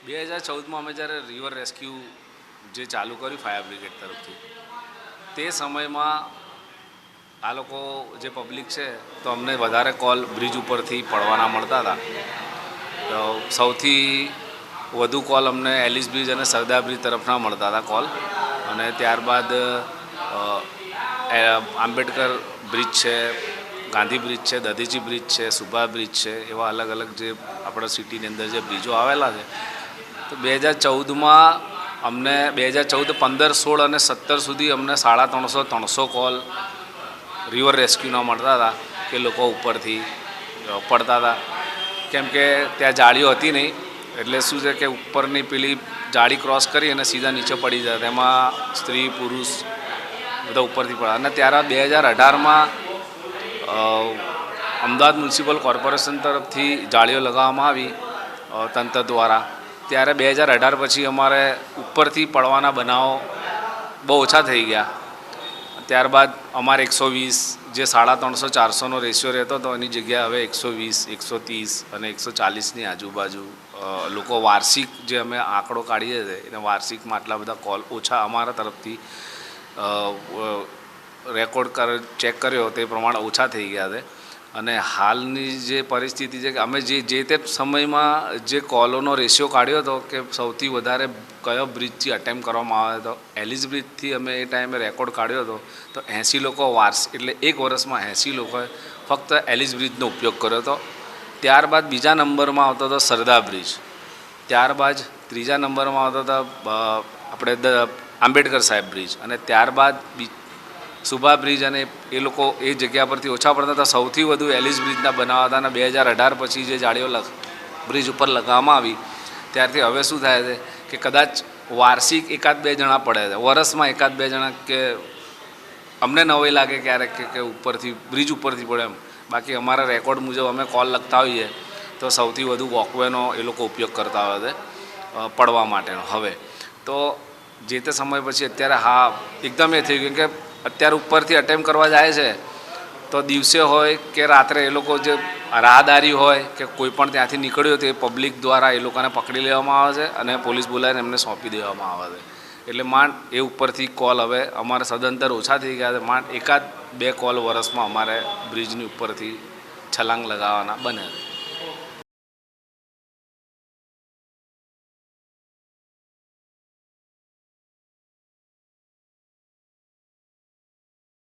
2014માં અમે જ્યારે river rescue જે ચાલુ કર્યું ફાયર બ્રિગેડ તરફથી, તે સમયમાં આ લોકો જે પબ્લિક છે તો અમને વધારે કોલ બ્રિજ ઉપરથી પડવાના મળતા હતા. તો સૌથી વધુ કોલ અમને એલિસ બ્રિજ અને સરદાર બ્રિજ તરફના મળતા હતા કોલ. અને ત્યારબાદ આંબેડકર બ્રિજ છે, ગાંધી બ્રિજ છે, દધીચી બ્રિજ છે, સુભાષ બ્રિજ છે, એવા અલગ અલગ જે આપણા સિટીની અંદર જે બ્રિજો આવેલા છે. તો 2014માં અમને 2014, 15, 16 અને 17 સુધી અમને 350 કોલ રિવર રેસ્ક્યુના મળતા હતા કે લોકો ઉપરથી પડતા હતા. કેમ કે ત્યાં જાળીઓ હતી નહીં, એટલે શું છે કે ઉપરની પેલી જાળી ક્રોસ કરી અને સીધા નીચે પડી જાય. તેમાં સ્ત્રી પુરુષ બધા ઉપરથી પડ્યા. અને ત્યારે 2018માં અમદાવાદ મ્યુનિસિપલ કોર્પોરેશન તરફથી જાળીઓ લગાવવામાં આવી તંત્ર દ્વારા. ત્યારે 2018 પછી અમારે ઉપરથી પડવાના બનાવો બહુ ઓછા થઈ ગયા. ત્યારબાદ અમારે 120, જે 350, 400નો રેશિયો રહેતો હતો, એની જગ્યાએ હવે 120, 130 અને 140ની આજુબાજુ લોકો વાર્ષિક જે અમે આંકડો કાઢીએ છીએ એને વાર્ષિકમાં આટલા બધા કોલ ઓછા અમારા તરફથી રેકોર્ડ ચેક કર્યો તે પ્રમાણે ઓછા થઈ ગયા છે. અને હાલની જે પરિસ્થિતિ છે કે અમે જે તે સમયમાં જે કોલોનો રેશિયો કાઢ્યો હતો કે સૌથી વધારે કયો બ્રિજથી અટેમ્પ કરવામાં આવ્યો હતો, એલિસ બ્રિજથી અમે એ ટાઈમે રેકોર્ડ કાઢ્યો હતો. તો 80 લોકો એટલે એક વર્ષમાં 80 લોકોએ ફક્ત એલિસ બ્રિજનો ઉપયોગ કર્યો હતો. ત્યારબાદ બીજા નંબરમાં આવતો હતો સરદાર બ્રિજ, ત્યારબાદ ત્રીજા નંબરમાં આવતો હતો આપણે આંબેડકર સાહેબ બ્રિજ, અને ત્યારબાદ સુભાષ બ્રિજ. અને એ લોકો એ જગ્યા પરથી ઓછા પડતા હતા. સૌથી વધુ એલિસ બ્રિજના બનાવવા હતા. અને 2018 પછી જે જાળીઓ બ્રિજ ઉપર લગાવવામાં આવી ત્યારથી હવે શું થાય છે કે કદાચ વાર્ષિક 1-2 જણા પડે છે, વર્ષમાં 1-2 જણા, કે અમને નવાઈ લાગે ક્યારેક કે ઉપરથી બ્રિજ ઉપરથી પડે એમ. બાકી અમારા રેકોર્ડ મુજબ અમે કોલ લખતા હોઈએ તો સૌથી વધુ વોકવેનો એ લોકો ઉપયોગ કરતા હોય છે પડવા માટેનો. હવે તો જે તે સમય પછી અત્યારે એકદમ એ થઈ ગયું કે અત્યારે ઉપરથી અટેમ્પ કરવા જાય છે તો દિવસે હોય કે રાત્રે એ લોકો જે રાહદારી હોય કે કોઈ પણ ત્યાંથી નીકળ્યો તો એ પબ્લિક દ્વારા એ લોકોને પકડી લેવામાં આવે છે અને પોલીસ બોલાવીને એમને સોંપી દેવામાં આવે છે. એટલે માંડ એ ઉપરથી કોલ હવે અમારે સદંતર ઓછા થઈ ગયા છે. માંડ 1-2 કોલ વર્ષમાં અમારે બ્રિજની ઉપરથી છલાંગ લગાવવાના બને છે.